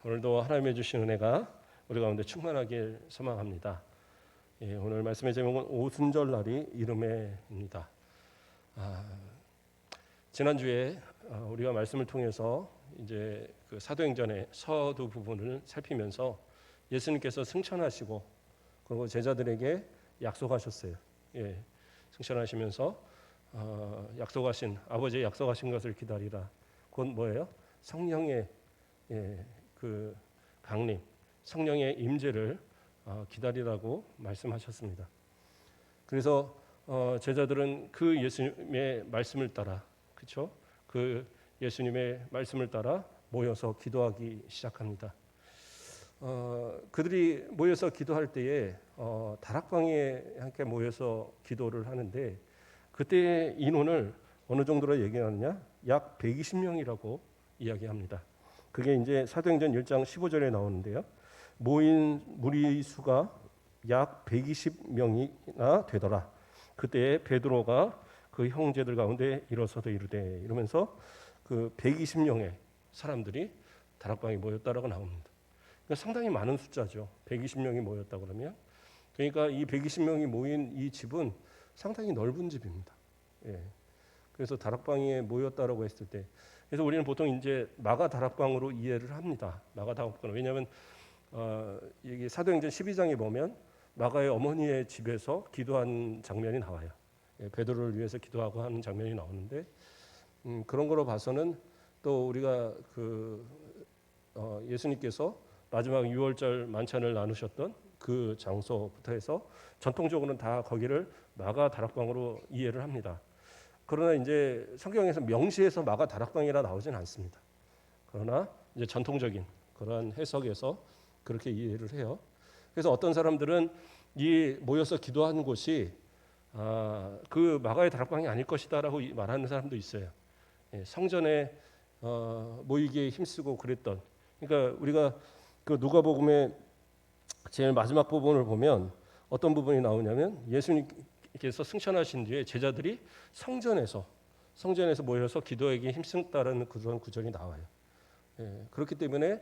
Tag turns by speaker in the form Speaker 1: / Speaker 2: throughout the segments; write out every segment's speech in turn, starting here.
Speaker 1: 오늘도 하나님의 주신 은혜가 우리 가운데 충만하길 소망합니다. 오늘 말씀의 제목은 오순절날이 이름에입니다. 지난주에 우리가 말씀을 통해서 이제 그 사도행전의 서두 부분을 살피면서 예수님께서 승천하시고 그리고 제자들에게 약속하셨어요. 승천하시면서 약속하신 아버지의 약속하신 것을 기다리라. 곧 뭐예요? 성령의 그 강림, 성령의 임재를 기다리라고 말씀하셨습니다. 그래서 제자들은 그 예수님의 말씀을 따라, 그렇죠? 그 예수님의 말씀을 따라 모여서 기도하기 시작합니다. 그들이 모여서 기도할 때에 다락방에 함께 모여서 기도를 하는데 그때의 인원을 어느 정도로 얘기하느냐? 약 120명이라고 이야기합니다. 그게 이제 사도행전 1장 15절에 나오는데요. 모인 무리 수가 약 120명이나 되더라. 그때 베드로가 그 형제들 가운데 일어서도 이르되 이러면서 그 120명의 사람들이 다락방에 모였다라고 나옵니다. 그러니까 상당히 많은 숫자죠. 120명이 모였다 그러면. 그러니까 이 120명이 모인 이 집은 상당히 넓은 집입니다. 그래서 다락방에 모였다라고 했을 때, 그래서 우리는 보통 이제 마가 다락방으로 이해를 합니다. 마가 다락방. 왜냐하면 이게 사도행전 12장에 보면 마가의 어머니의 집에서 기도한 장면이 나와요. 베드로를 위해서 기도하고 하는 장면이 나오는데 그런 거로 봐서는 또 우리가 예수님께서 마지막 6월절 만찬을 나누셨던 그 장소부터 해서 전통적으로는 다 거기를 마가 다락방으로 이해를 합니다. 그러나 이제 성경에서 명시해서 마가 다락방이라 나오진 않습니다. 그러나 이제 전통적인 그런 해석에서 그렇게 이해를 해요. 그래서 어떤 사람들은 이 모여서 기도하는 곳이 그 마가의 다락방이 아닐 것이다라고 말하는 사람도 있어요. 성전에 모이기에 힘쓰고 그랬던. 그러니까 우리가 그 누가복음의 제일 마지막 부분을 보면 어떤 부분이 나오냐면 예수님께서 승천하신 뒤에 제자들이 성전에서 모여서 기도하기에 힘쓰다라는 그런 구절이 나와요. 그렇기 때문에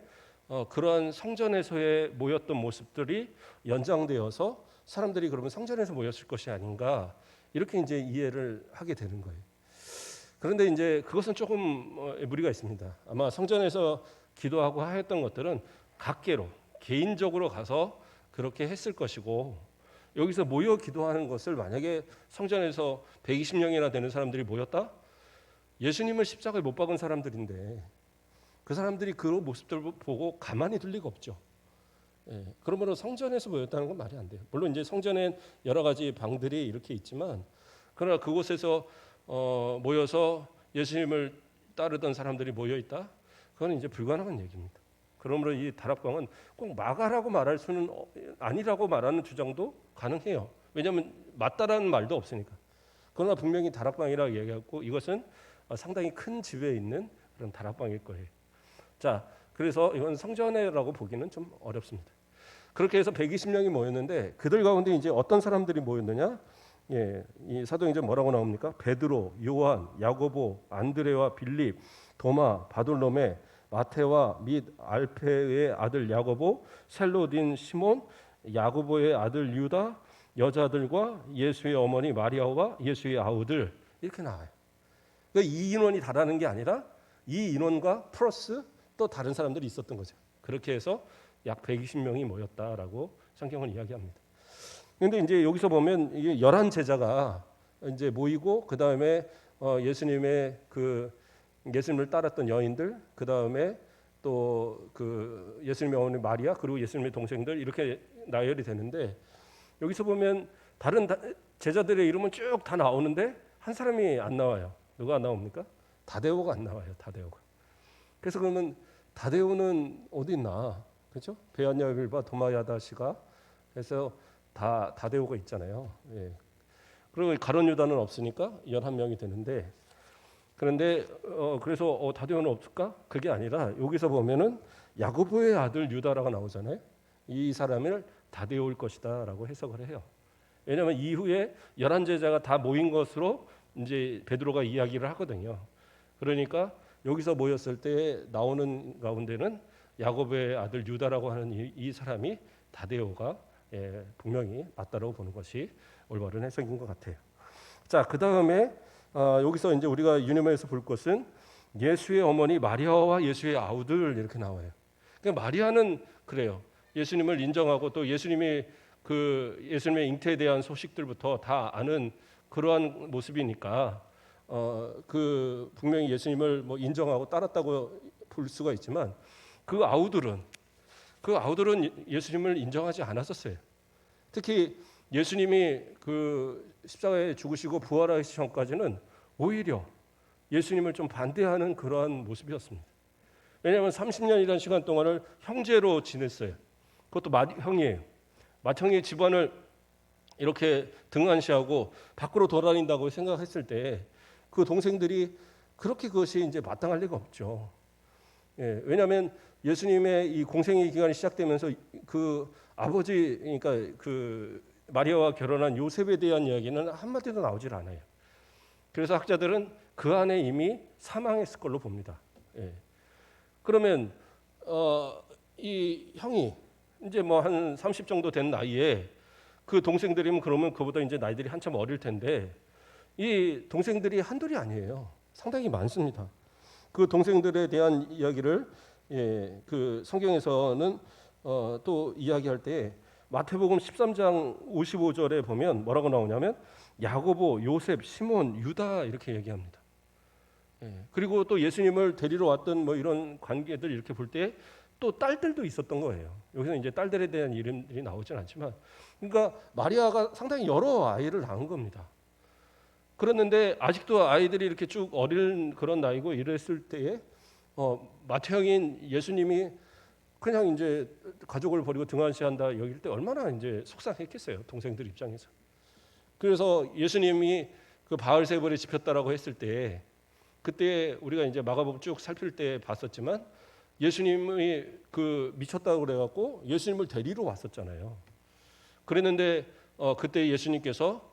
Speaker 1: 그러한 성전에서의 모였던 모습들이 연장되어서 사람들이 그러면 성전에서 모였을 것이 아닌가 이렇게 이제 이해를 하게 되는 거예요. 그런데 이제 그것은 조금 무리가 있습니다. 아마 성전에서 기도하고 하였던 것들은 각계로 개인적으로 가서 그렇게 했을 것이고 여기서 모여 기도하는 것을 만약에 성전에서 120명이나 되는 사람들이 모였다? 예수님을 십자가에 못 박은 사람들인데 그 사람들이 그 모습들을 보고 가만히 둘 리가 없죠. 그러므로 성전에서 모였다는 건 말이 안 돼요. 물론 이제 성전엔 여러 가지 방들이 이렇게 있지만 그러나 그곳에서 모여서 예수님을 따르던 사람들이 모여 있다? 그건 이제 불가능한 얘기입니다. 그러므로 이 다락방은 꼭 마가라고 말할 수는 아니라고 말하는 주장도 가능해요. 왜냐하면 맞다라는 말도 없으니까. 그러나 분명히 다락방이라고 얘기했고 이것은 상당히 큰 집에 있는 그런 다락방일 거예요. 자, 그래서 이건 성전이라고 보기는 좀 어렵습니다. 그렇게 해서 120명이 모였는데 그들 가운데 이제 어떤 사람들이 모였느냐? 이 사도행전 뭐라고 나옵니까? 베드로, 요한, 야고보, 안드레와 빌립, 도마, 바돌로메, 마테와 및 알페의 아들 야고보, 셀로딘 시몬, 야고보의 아들 유다, 여자들과 예수의 어머니 마리아와 예수의 아우들 이렇게 나와요. 그러니까 이 인원이 다라는 게 아니라 이 인원과 플러스 또 다른 사람들이 있었던 거죠. 그렇게 해서 약 120명이 모였다라고 성경은 이야기합니다. 그런데 이제 여기서 보면 이게 11 제자가 이제 모이고 그 다음에 예수님의 예수님을 따랐던 여인들, 그 다음에 또 그 예수님의 어머니 마리아 그리고 예수님의 동생들 이렇게 나열이 되는데 여기서 보면 다른 제자들의 이름은 쭉 다 나오는데 한 사람이 안 나와요. 누가 안 나옵니까? 다데오가 안 나와요. 다데오가. 그래서 그러면 다데오는 어디 있나? 그렇죠? 베아냐빌과 도마야다시가 그래서 다데오가 있잖아요. 그리고 가룟 유다는 없으니까 11명이 되는데 그런데 그래서 다데오는 없을까? 그게 아니라 여기서 보면은 야고보의 아들 유다라고 나오잖아요. 이 사람을 다데오일 것이다라고 해석을 해요. 왜냐하면 이후에 11 제자가 다 모인 것으로 이제 베드로가 이야기를 하거든요. 그러니까 여기서 모였을 때 나오는 가운데는 야곱의 아들 유다라고 하는 이 사람이 다데오가 분명히 맞다라고 보는 것이 올바른 해석인 것 같아요. 자, 그 다음에 여기서 이제 우리가 유념해서 볼 것은 예수의 어머니 마리아와 예수의 아우들 이렇게 나와요. 그러니까 마리아는 그래요. 예수님을 인정하고 또 예수님이 예수님의 잉태에 대한 소식들부터 다 아는 그러한 모습이니까 분명히 예수님을 뭐 인정하고 따랐다고 볼 수가 있지만 그 아우들은 예수님을 인정하지 않았었어요. 특히 예수님이 십자가에 죽으시고 부활하시기 전까지는 오히려 예수님을 좀 반대하는 그러한 모습이었습니다. 왜냐하면 30년이라는 시간 동안을 형제로 지냈어요. 그것도 맏형이에요. 맏형의 집안을 이렇게 등한시하고 밖으로 돌아다닌다고 생각했을 때 그 동생들이 그렇게 그것이 이제 마땅할 리가 없죠. 왜냐하면 예수님의 이 공생의 기간이 시작되면서 그 아버지, 그러니까 마리아와 결혼한 요셉에 대한 이야기는 한마디도 나오질 않아요. 그래서 학자들은 그 안에 이미 사망했을 걸로 봅니다. 그러면 이 형이 이제 뭐 한 30 정도 된 나이에 그 동생들이면 그러면 그보다 이제 나이들이 한참 어릴 텐데 이 동생들이 한둘이 아니에요. 상당히 많습니다. 그 동생들에 대한 이야기를 그 성경에서는 또 이야기할 때 마태복음 13장 55절에 보면 뭐라고 나오냐면 야고보, 요셉, 시몬, 유다 이렇게 얘기합니다. 그리고 또 예수님을 데리러 왔던 뭐 이런 관계들 이렇게 볼 때 또 딸들도 있었던 거예요. 여기서 이제 딸들에 대한 이름들이 나오진 않지만, 그러니까 마리아가 상당히 여러 아이를 낳은 겁니다. 그랬는데 아직도 아이들이 이렇게 쭉 어린 그런 나이고 이랬을 때에 맏형인 예수님이 그냥 이제 가족을 버리고 등한시한다 여길 때 얼마나 이제 속상했겠어요, 동생들 입장에서. 그래서 예수님이 그 바알세불에 집혔다라고 했을 때 그때 우리가 이제 마가복음 쭉 살필 때 봤었지만 예수님이 미쳤다고 그래갖고 예수님을 데리러 왔었잖아요. 그랬는데 그때 예수님께서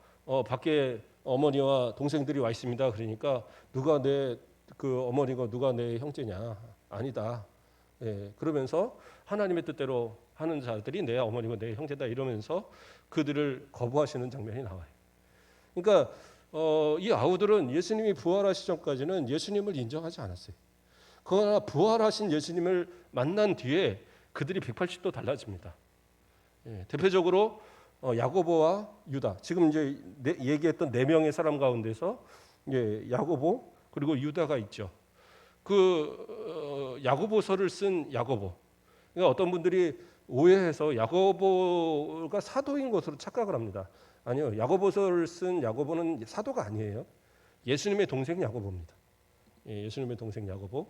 Speaker 1: 밖에 어머니와 동생들이 와 있습니다. 그러니까 누가 내 어머니고 누가 내 형제냐? 아니다. 그러면서 하나님의 뜻대로 하는 자들이 내 어머니고 내 형제다 이러면서 그들을 거부하시는 장면이 나와요. 그러니까 이 아우들은 예수님이 부활하시기 전까지는 예수님을 인정하지 않았어요. 그러나 부활하신 예수님을 만난 뒤에 그들이 180도 달라집니다. 대표적으로 야고보와 유다, 지금 이제 얘기했던 4명의 사람 가운데서 야고보 그리고 유다가 있죠. 야고보서를 쓴 야고보. 그러니까 어떤 분들이 오해해서 야고보가 사도인 것으로 착각을 합니다. 아니요, 야고보서를 쓴 야고보는 사도가 아니에요. 예수님의 동생 야고보입니다. 예수님의 동생 야고보.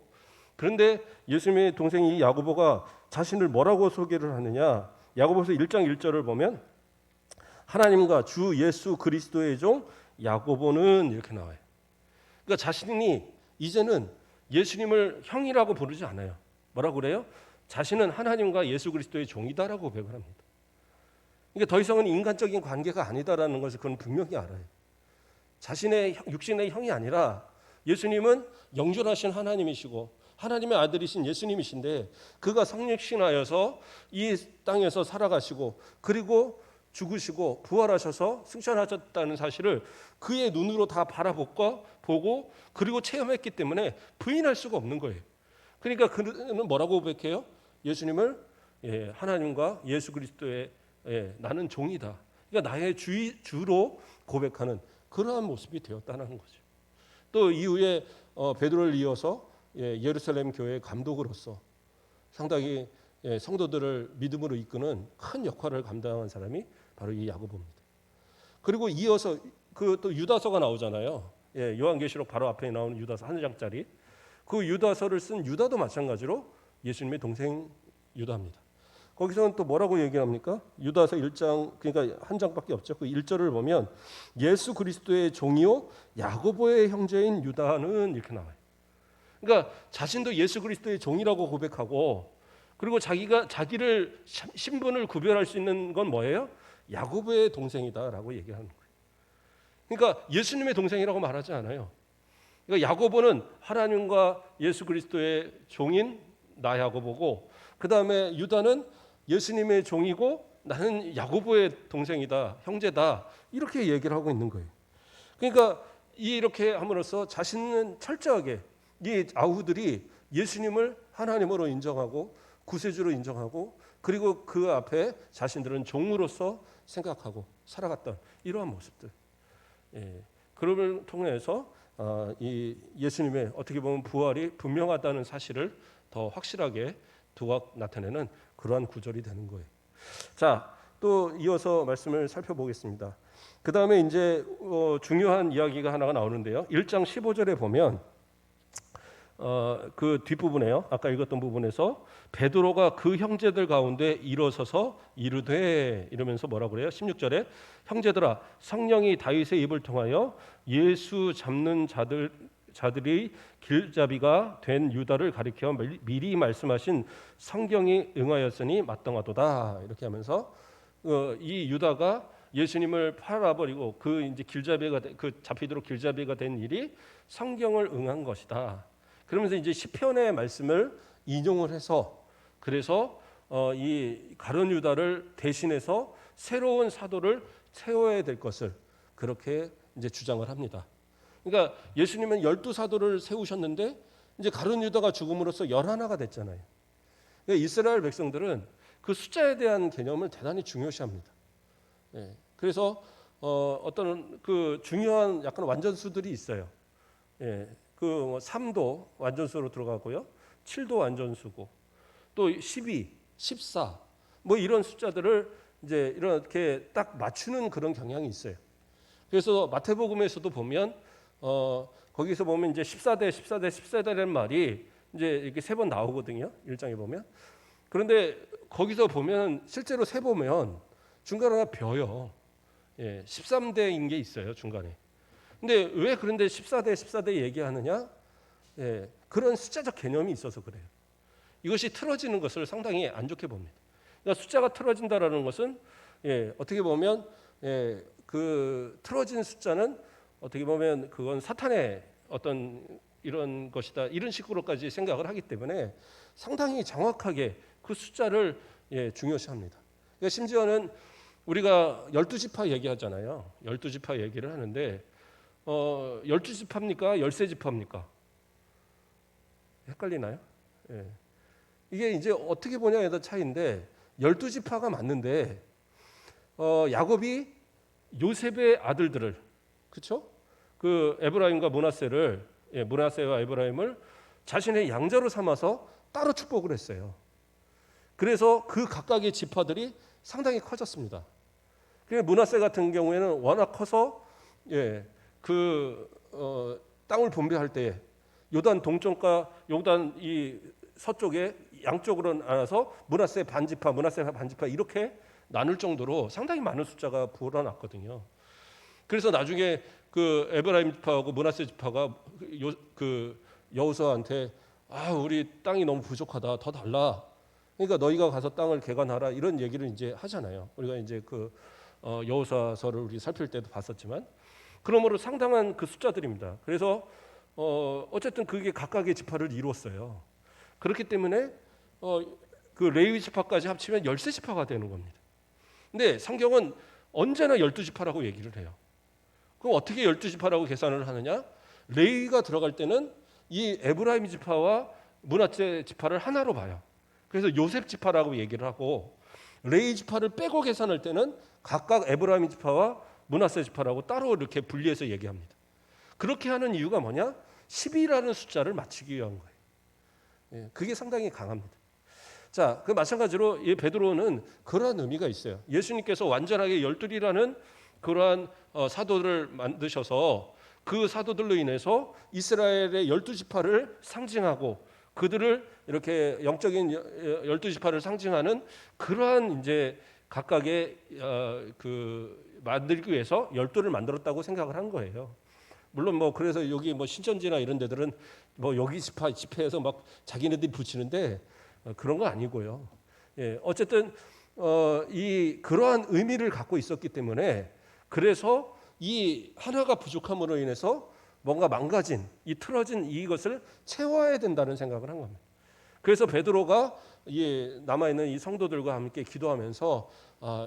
Speaker 1: 그런데 예수님의 동생 이 야고보가 자신을 뭐라고 소개를 하느냐? 야고보서 1장 1절을 보면 하나님과 주 예수 그리스도의 종 야고보는 이렇게 나와요. 그러니까 자신이 이제는 예수님을 형이라고 부르지 않아요. 뭐라고 그래요? 자신은 하나님과 예수 그리스도의 종이다라고 고백을 합니다. 그러니까 더 이상은 인간적인 관계가 아니다라는 것을 그는 분명히 알아요. 자신의 육신의 형이 아니라 예수님은 영존하신 하나님이시고 하나님의 아들이신 예수님이신데 그가 성육신하여서 이 땅에서 살아가시고 그리고 죽으시고 부활하셔서 승천하셨다는 사실을 그의 눈으로 다 바라보고 그리고 체험했기 때문에 부인할 수가 없는 거예요. 그러니까 그는 뭐라고 고백해요? 예수님을 하나님과 예수 그리스도의 나는 종이다. 그러니까 나의 주로 고백하는 그러한 모습이 되었다는 거죠. 또 이후에 베드로를 이어서 예루살렘 교회의 감독으로서 상당히 성도들을 믿음으로 이끄는 큰 역할을 감당한 사람이 바로 이 야고보입니다. 그리고 이어서 또 유다서가 나오잖아요. 요한계시록 바로 앞에 나오는 유다서 1장짜리. 그 유다서를 쓴 유다도 마찬가지로 예수님의 동생 유다입니다. 거기서는 또 뭐라고 얘기합니까? 유다서 1장, 그러니까 한 장밖에 없죠. 그 1절을 보면 예수 그리스도의 종이요 야고보의 형제인 유다는 이렇게 나와요. 그러니까 자신도 예수 그리스도의 종이라고 고백하고 그리고 자기를 신분을 구별할 수 있는 건 뭐예요? 야고보의 동생이다라고 얘기하는 거예요. 그러니까 예수님의 동생이라고 말하지 않아요. 그러니까 야고보는 하나님과 예수 그리스도의 종인 나 야고보고 그 다음에 유다는 예수님의 종이고 나는 야고보의 동생이다, 형제다, 이렇게 얘기를 하고 있는 거예요. 그러니까 이렇게 함으로써 자신은 철저하게 이 아우들이 예수님을 하나님으로 인정하고 구세주로 인정하고 그리고 그 앞에 자신들은 종으로서 생각하고 살아갔던 이러한 모습들. 그를 통해서 이 예수님의 어떻게 보면 부활이 분명하다는 사실을 더 확실하게 두각 나타내는 그러한 구절이 되는 거예요. 자, 또 이어서 말씀을 살펴보겠습니다. 그 다음에 이제 중요한 이야기가 하나가 나오는데요. 1장 15절에 보면 그 뒷부분에요. 아까 읽었던 부분에서 베드로가 그 형제들 가운데 일어서서 이르되 이러면서 뭐라고 그래요? 16절에 형제들아 성령이 다윗의 입을 통하여 예수 잡는 자들이 길잡이가 된 유다를 가리켜 미리 말씀하신 성경이 응하였으니 마땅하도다 이렇게 하면서 이 유다가 예수님을 팔아버리고 그 이제 길잡이가 그 잡히도록 길잡이가 된 일이 성경을 응한 것이다. 그러면서 이제 시편의 말씀을 인용을 해서 그래서 이 가룟 유다를 대신해서 새로운 사도를 세워야 될 것을 그렇게 이제 주장을 합니다. 그러니까 예수님은 12사도를 세우셨는데 이제 가룟 유다가 죽음으로써 11가 됐잖아요. 그러니까 이스라엘 백성들은 그 숫자에 대한 개념을 대단히 중요시합니다. 그래서 어떤 그 중요한 약간 완전수들이 있어요. 그 3도 완전수로 들어가고요. 7도 완전수고 또 12, 14 뭐 이런 숫자들을 이제 이렇게 딱 맞추는 그런 경향이 있어요. 그래서 마태복음에서도 보면 거기서 보면 이제 14대 14대 14대라는 말이 이제 이렇게 3번 나오거든요. 1장에 보면. 그런데 거기서 보면 실제로 세 보면 중간에 하나 벼요. 13대인 게 있어요, 중간에. 근데 왜 그런데 14대 14대 얘기하느냐? 그런 숫자적 개념이 있어서 그래요. 이것이 틀어지는 것을 상당히 안 좋게 봅니다. 그러니까 숫자가 틀어진다라는 것은 어떻게 보면 그 틀어진 숫자는 어떻게 보면 그건 사탄의 어떤 이런 것이다 이런 식으로까지 생각을 하기 때문에 상당히 정확하게 그 숫자를 중요시합니다. 그러니까 심지어는 우리가 12지파 얘기하잖아요. 12지파 얘기를 하는데 12지파입니까? 13지파입니까? 헷갈리나요? 이게 이제 어떻게 보냐에 따라 차이인데 12지파가 맞는데 야곱이 요셉의 아들들을 그렇죠? 그 에브라임과 므낫세를 므낫세와 에브라임을 자신의 양자로 삼아서 따로 축복을 했어요. 그래서 그 각각의 지파들이 상당히 커졌습니다. 므낫세 같은 경우에는 워낙 커서 땅을 분배할 때 요단 동쪽과 요단 이 서쪽에 양쪽으로 나눠서 므낫세 반지파 이렇게 나눌 정도로 상당히 많은 숫자가 불어났거든요. 그래서 나중에 그 에브라임 지파하고 므낫세 지파가 그 여호수아한테 우리 땅이 너무 부족하다, 더 달라. 그러니까 너희가 가서 땅을 개간하라 이런 얘기를 이제 하잖아요. 우리가 이제 그 여호수아서를 우리 살필 때도 봤었지만 그러므로 상당한 그 숫자들입니다. 그래서 어쨌든 그게 각각의 지파를 이루었어요. 그렇기 때문에 그 레위 지파까지 합치면 13지파가 되는 겁니다. 근데 성경은 언제나 12지파라고 얘기를 해요. 그럼 어떻게 12지파라고 계산을 하느냐? 레위가 들어갈 때는 이 에브라임 지파와 므낫세 지파를 하나로 봐요. 그래서 요셉 지파라고 얘기를 하고 레위 지파를 빼고 계산할 때는 각각 에브라임 지파와 므낫세 지파라고 따로 이렇게 분리해서 얘기합니다. 그렇게 하는 이유가 뭐냐? 12라는 숫자를 맞추기 위한 거예요. 그게 상당히 강합니다. 자, 그 마찬가지로 이 베드로는 그러한 의미가 있어요. 예수님께서 완전하게 12이라는 그러한 사도를 만드셔서 그 사도들로 인해서 이스라엘의 12지파를 상징하고 그들을 이렇게 영적인 12지파를 상징하는 그러한 이제 각각의 그 만들기 위해서 12를 만들었다고 생각을 한 거예요. 물론 뭐 그래서 여기 뭐 신천지나 이런 데들은 뭐 여기 집회에서 막 자기네들이 붙이는데 그런 거 아니고요. 어쨌든 이 그러한 의미를 갖고 있었기 때문에 그래서 이 하나가 부족함으로 인해서 뭔가 망가진 이 틀어진 이것을 채워야 된다는 생각을 한 겁니다. 그래서 베드로가 남아 있는 이 성도들과 함께 기도하면서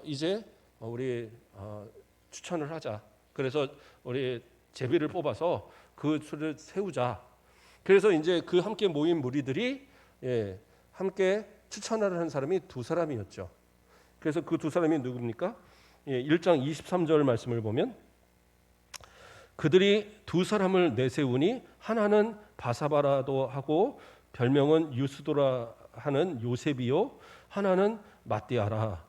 Speaker 1: 이제 우리 추천을 하자. 그래서 우리 제비를 뽑아서 그 수를 세우자. 그래서 이제 그 함께 모인 무리들이 함께 추천하는 사람이 두 사람이었죠. 그래서 그 두 사람이 누굽니까? 1장 23절 말씀을 보면 그들이 두 사람을 내세우니 하나는 바사바라도 하고 별명은 유스도라 하는 요셉이요 하나는 마띠아라.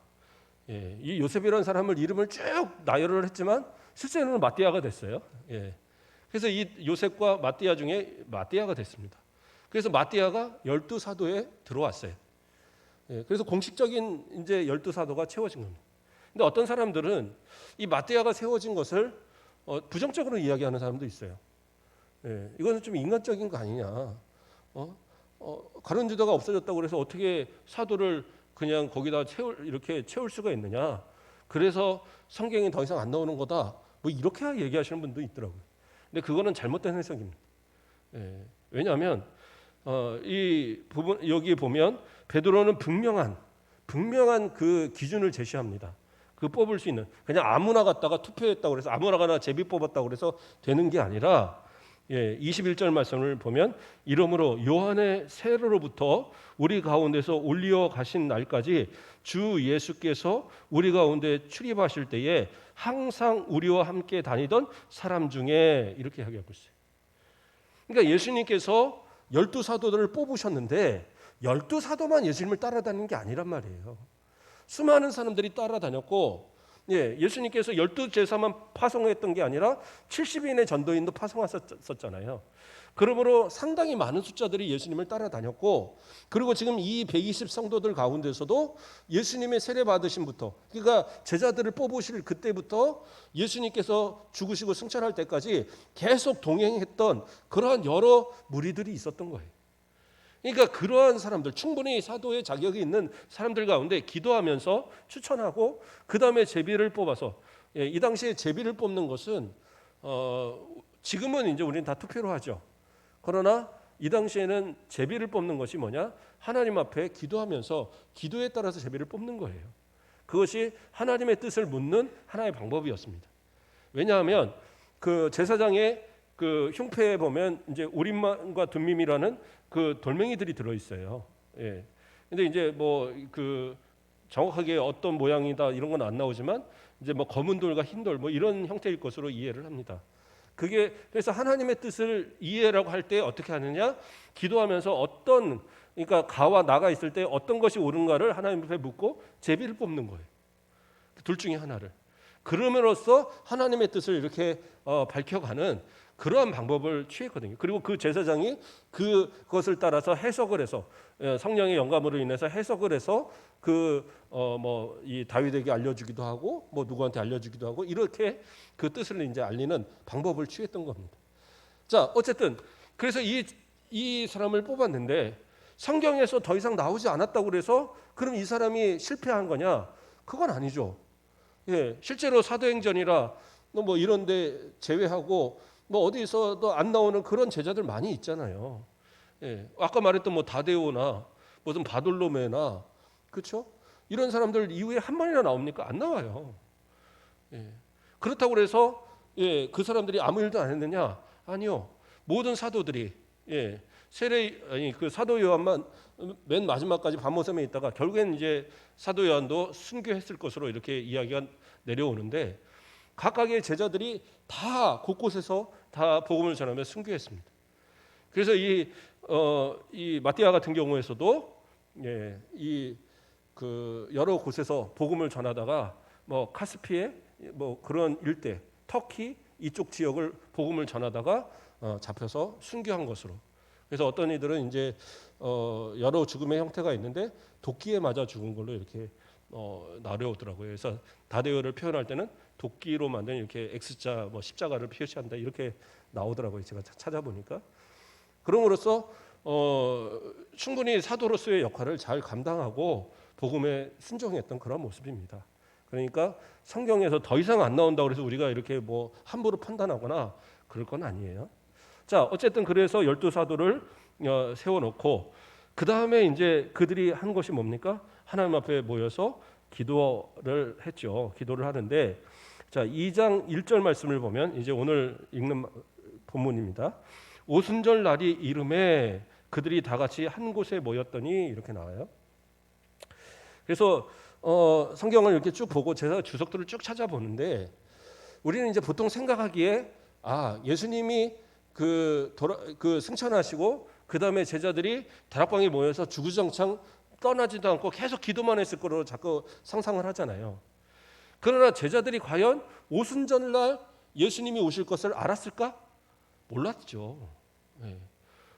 Speaker 1: 이 요셉이라는 사람을 이름을 쭉 나열을 했지만 실제로는 마띠아가 됐어요. 그래서 이 요셉과 마띠아 중에 마띠아가 됐습니다. 그래서 마띠아가 12사도에 들어왔어요. 그래서 공식적인 이제 12사도가 채워진 겁니다. 근데 어떤 사람들은 이 마띠아가 세워진 것을 부정적으로 이야기하는 사람도 있어요. 이거는 좀 인간적인 거 아니냐. 가룟 유다가 없어졌다고 그래서 어떻게 사도를 그냥 거기다 이렇게 채울 수가 있느냐. 그래서 성경이 더 이상 안 나오는 거다. 뭐 이렇게 얘기하시는 분도 있더라고요. 근데 그거는 잘못된 해석입니다. 왜냐하면 이 부분 여기 보면 베드로는 분명한 그 기준을 제시합니다. 그 뽑을 수 있는 그냥 아무나 갔다가 투표했다고 그래서 아무나 가나 제비 뽑았다고 그래서 되는 게 아니라 21절 말씀을 보면 이러므로 요한의 세례로부터 우리 가운데서 올리어 가신 날까지 주 예수께서 우리 가운데 출입하실 때에 항상 우리와 함께 다니던 사람 중에 이렇게 이야기하고 있어요. 그러니까 예수님께서 12사도들을 뽑으셨는데 12사도만 예수님을 따라다니는 게 아니란 말이에요. 수많은 사람들이 따라다녔고 예수님께서 12제사만 파송했던 게 아니라 70인의 전도인도 파송하셨잖아요. 그러므로 상당히 많은 숫자들이 예수님을 따라다녔고 그리고 지금 이 120 성도들 가운데서도 예수님의 세례 받으심부터 그러니까 제자들을 뽑으실 그때부터 예수님께서 죽으시고 승천할 때까지 계속 동행했던 그러한 여러 무리들이 있었던 거예요. 그러니까 그러한 사람들 충분히 사도의 자격이 있는 사람들 가운데 기도하면서 추천하고 그 다음에 제비를 뽑아서 이 당시에 제비를 뽑는 것은 지금은 이제 우리는 다 투표로 하죠. 그러나 이 당시에는 제비를 뽑는 것이 뭐냐? 하나님 앞에 기도하면서 기도에 따라서 제비를 뽑는 거예요. 그것이 하나님의 뜻을 묻는 하나의 방법이었습니다. 왜냐하면 그 제사장의 그 흉패에 보면 이제 우림만과 둠밈이라는 그 돌멩이들이 들어 있어요. 근데 이제 뭐 그 정확하게 어떤 모양이다 이런 건 안 나오지만 이제 뭐 검은 돌과 흰 돌 뭐 이런 형태일 것으로 이해를 합니다. 그게 그래서 하나님의 뜻을 이해라고 할 때 어떻게 하느냐? 기도하면서 그러니까 가와 나가 있을 때 어떤 것이 옳은가를 하나님 앞에 묻고 제비를 뽑는 거예요. 둘 중에 하나를. 그럼으로써 하나님의 뜻을 이렇게 밝혀가는 그러한 방법을 취했거든요. 그리고 그 제사장이 그것을 따라서 해석을 해서 성령의 영감으로 인해서 해석을 해서 이 다윗에게 알려주기도 하고 뭐 누구한테 알려주기도 하고 이렇게 그 뜻을 이제 알리는 방법을 취했던 겁니다. 자, 어쨌든 그래서 이 사람을 뽑았는데 성경에서 더 이상 나오지 않았다고 그래서 그럼 이 사람이 실패한 거냐? 그건 아니죠. 실제로 사도행전이라 뭐 이런데 제외하고 뭐 어디서도 안 나오는 그런 제자들 많이 있잖아요. 아까 말했던 뭐 다데오나 무슨 바돌로메나 그렇죠? 이런 사람들 이후에 한 번이나 나옵니까? 안 나와요. 그렇다고 해서 그 사람들이 아무 일도 안 했느냐? 아니요. 모든 사도들이 그 사도 요한만 맨 마지막까지 밤모섬에 있다가 결국엔 이제 사도 요한도 순교했을 것으로 이렇게 이야기가 내려오는데 각각의 제자들이 다 곳곳에서 다 복음을 전하며 순교했습니다. 그래서 이 마띠아 같은 경우에서도 그 여러 곳에서 복음을 전하다가 뭐 카스피에 뭐 그런 일대 터키 이쪽 지역을 복음을 전하다가 잡혀서 순교한 것으로. 그래서 어떤 이들은 이제 여러 죽음의 형태가 있는데 도끼에 맞아 죽은 걸로 이렇게 나려오더라고요. 그래서 다데오를 표현할 때는 도끼로 만든 이렇게 X자 뭐 십자가를 표시한다 이렇게 나오더라고요. 제가 찾아보니까. 그럼으로써 충분히 사도로서의 역할을 잘 감당하고 복음에 순종했던 그런 모습입니다. 그러니까 성경에서 더 이상 안 나온다고 해서 우리가 이렇게 뭐 함부로 판단하거나 그럴 건 아니에요. 자, 어쨌든 그래서 12사도를 세워놓고 그 다음에 이제 그들이 한 것이 뭡니까? 하나님 앞에 모여서 기도를 했죠. 기도를 하는데, 자 2장 1절 말씀을 보면 이제 오늘 읽는 본문입니다. 오순절 날이 이름에 그들이 다 같이 한 곳에 모였더니 이렇게 나와요. 그래서 성경을 이렇게 쭉 보고 제가 주석들을 쭉 찾아보는데, 우리는 이제 보통 생각하기에 예수님이 그 승천하시고 그 다음에 제자들이 다락방에 모여서 주구장창 떠나지도 않고 계속 기도만 했을 거로 자꾸 상상을 하잖아요. 그러나 제자들이 과연 오순절날 예수님이 오실 것을 알았을까? 몰랐죠. 네.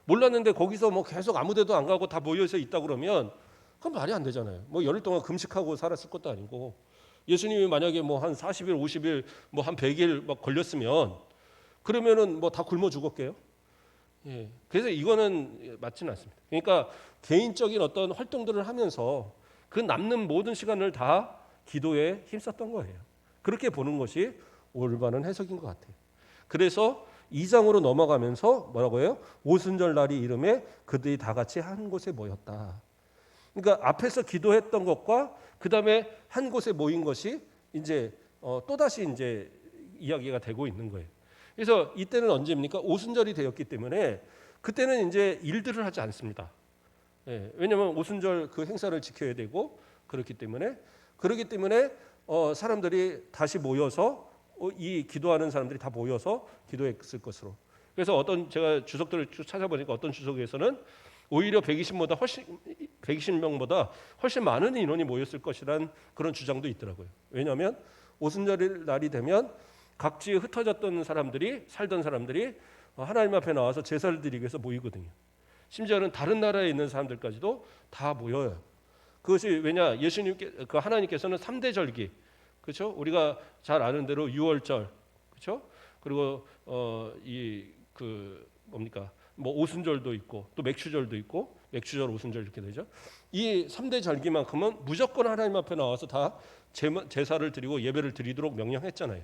Speaker 1: 몰랐는데 거기서 뭐 계속 아무데도 안 가고 다 모여서 있다 그러면 그건 말이 안 되잖아요. 뭐 열흘 동안 금식하고 살았을 것도 아니고, 예수님이 만약에 뭐 한 40일, 50일, 뭐 한 100일 막 걸렸으면 그러면은 뭐 다 굶어 죽었게요. 예. 그래서 이거는 맞지는 않습니다. 그러니까 개인적인 어떤 활동들을 하면서 그 남는 모든 시간을 다 기도에 힘썼던 거예요. 그렇게 보는 것이 올바른 해석인 것 같아요. 그래서 2장으로 넘어가면서 뭐라고 해요? 오순절 날이 이름에 그들이 다 같이 한 곳에 모였다. 그러니까 앞에서 기도했던 것과 그 다음에 한 곳에 모인 것이 이제 또 다시 이제 이야기가 되고 있는 거예요. 그래서 이때는 언제입니까? 오순절이 되었기 때문에 그때는 이제 일들을 하지 않습니다. 예, 왜냐하면 오순절 그 행사를 지켜야 되고 그렇기 때문에 사람들이 다시 모여서 이 기도하는 사람들이 다 모여서 기도했을 것으로. 그래서 제가 주석들을 쭉 찾아보니까 어떤 주석에서는 오히려 120명보다 훨씬 많은 인원이 모였을 것이란 그런 주장도 있더라고요. 왜냐하면 오순절 날이 되면 각지에 흩어졌던 사람들이 살던 사람들이 하나님 앞에 나와서 제사를 드리기 위해서 모이거든요. 심지어는 다른 나라에 있는 사람들까지도 다 모여요. 그것이 왜냐? 하나님께서는 3대 절기, 그렇죠? 우리가 잘 아는 대로 유월절, 그렇죠? 그리고 뭡니까? 뭐 오순절도 있고 또 맥추절도 있고, 맥추절, 오순절 이렇게 되죠. 이 3대 절기만큼은 무조건 하나님 앞에 나와서 다 제사를 드리고 예배를 드리도록 명령했잖아요.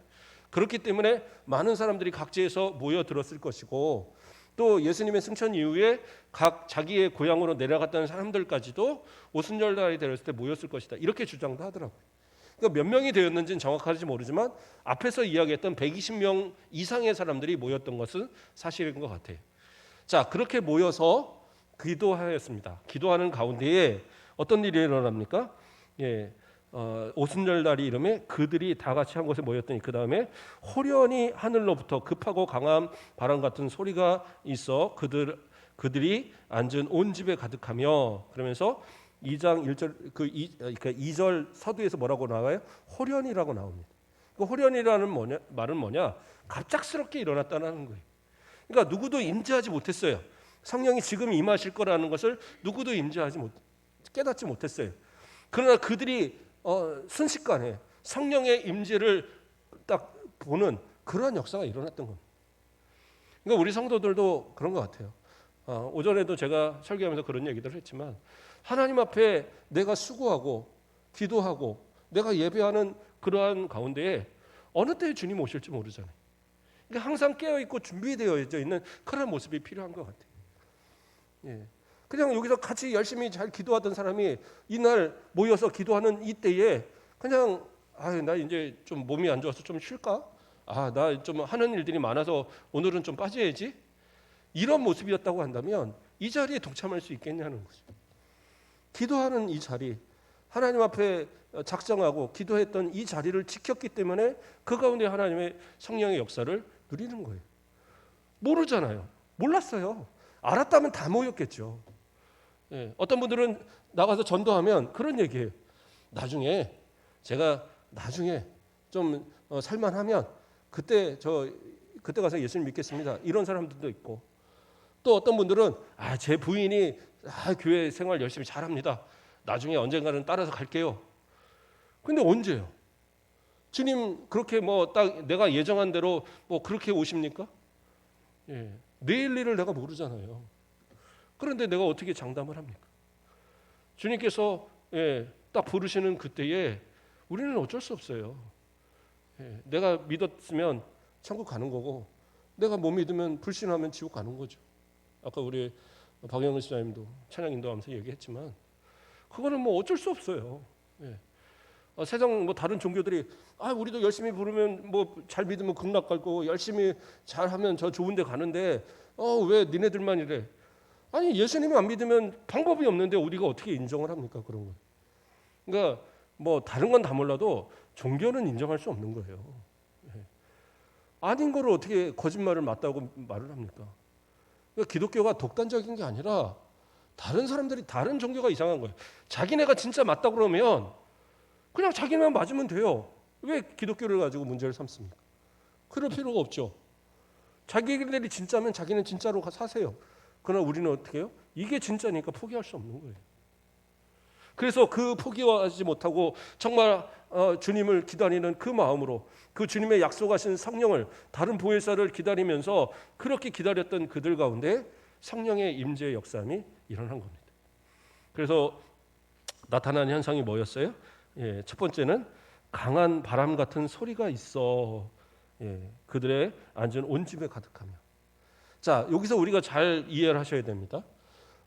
Speaker 1: 그렇기 때문에 많은 사람들이 각지에서 모여들었을 것이고, 또 예수님의 승천 이후에 각 자기의 고향으로 내려갔다는 사람들까지도 오순절 날이 되었을 때 모였을 것이다, 이렇게 주장도 하더라고요. 그러니까 몇 명이 되었는지는 정확하지 모르지만 앞에서 이야기했던 120명 이상의 사람들이 모였던 것은 사실인 것 같아요. 자, 그렇게 모여서 기도하였습니다. 기도하는 가운데에 어떤 일이 일어납니까? 오순절 날이 이름에 그들이 다 같이 한 곳에 모였더니 그 다음에 호련히 하늘로부터 급하고 강한 바람 같은 소리가 있어 그들이 앉은 온 집에 가득하며, 그러면서 2장 1절 그러니까 2절 서두에서 뭐라고 나와요? 호련이라고 나옵니다. 그 호련이라는 말은 뭐냐? 갑작스럽게 일어났다는 거예요. 그러니까 누구도 임재하지 못했어요. 성령이 지금 임하실 거라는 것을 누구도 깨닫지 못했어요. 그러나 그들이 순식간에 성령의 임재를 딱 보는 그러한 역사가 일어났던 겁니다. 그러니까 우리 성도들도 그런 것 같아요. 오전에도 제가 설교하면서 그런 얘기들을 했지만, 하나님 앞에 내가 수고하고 기도하고 내가 예배하는 그러한 가운데에 어느 때에 주님 오실지 모르잖아요. 그러니까 항상 깨어있고 준비되어 있는 그런 모습이 필요한 것 같아요. 예. 그냥 여기서 같이 열심히 잘 기도하던 사람이 이날 모여서 기도하는 이때에 그냥 나 이제 좀 몸이 안 좋아서 좀 쉴까? 나 좀 하는 일들이 많아서 오늘은 좀 빠져야지. 이런 모습이었다고 한다면 이 자리에 동참할 수 있겠냐는 거죠. 기도하는 이 자리, 하나님 앞에 작정하고 기도했던 이 자리를 지켰기 때문에 그 가운데 하나님의 성령의 역사를 누리는 거예요. 모르잖아요. 몰랐어요. 알았다면 다 모였겠죠. 어떤 분들은 나가서 전도하면 그런 얘기해요. 나중에 좀 살만하면 그때 가서 예수님 믿겠습니다, 이런 사람들도 있고, 또 어떤 분들은 제 부인이 교회 생활 열심히 잘합니다, 나중에 언젠가는 따라서 갈게요. 근데 언제요? 주님 그렇게 딱 내가 예정한 대로 그렇게 오십니까? 내일 일을 내가 모르잖아요. 그런데 내가 어떻게 장담을 합니까? 주님께서 딱 부르시는 그때에 우리는 어쩔 수 없어요. 내가 믿었으면 천국 가는 거고, 내가 못 믿으면 불신하면 지옥 가는 거죠. 아까 우리 박영은 시장님도 찬양 인도하면서 얘기했지만 그거는 뭐 어쩔 수 없어요. 예. 세상 뭐 다른 종교들이 우리도 열심히 부르면 뭐 잘 믿으면 극락 갈 거고 열심히 잘하면 저 좋은 데 가는데 왜 니네들만 이래? 아니 예수님이 안 믿으면 방법이 없는데 우리가 어떻게 인정을 합니까? 그런 거. 그러니까 뭐 다른 건 다 몰라도 종교는 인정할 수 없는 거예요. 예. 아닌 거를 어떻게 거짓말을 맞다고 말을 합니까? 그러니까 기독교가 독단적인 게 아니라 다른 사람들이 다른 종교가 이상한 거예요. 자기네가 진짜 맞다 그러면 그냥 자기네만 맞으면 돼요. 왜 기독교를 가지고 문제를 삼습니까? 그럴 필요가 없죠. 자기들이 진짜면 자기는 진짜로 사세요. 그러나 우리는 어떻게 해요? 이게 진짜니까 포기할 수 없는 거예요. 그래서 그 포기하지 못하고 정말 주님을 기다리는 그 마음으로 그 주님의 약속하신 성령을 다른 보혜사를 기다리면서 그렇게 기다렸던 그들 가운데 성령의 임재의 역사함이 일어난 겁니다. 그래서 나타난 현상이 뭐였어요? 예, 첫 번째는 강한 바람 같은 소리가 있어. 예, 그들의 앉은 온 집에 가득하며. 자, 여기서 우리가 잘 이해를 하셔야 됩니다.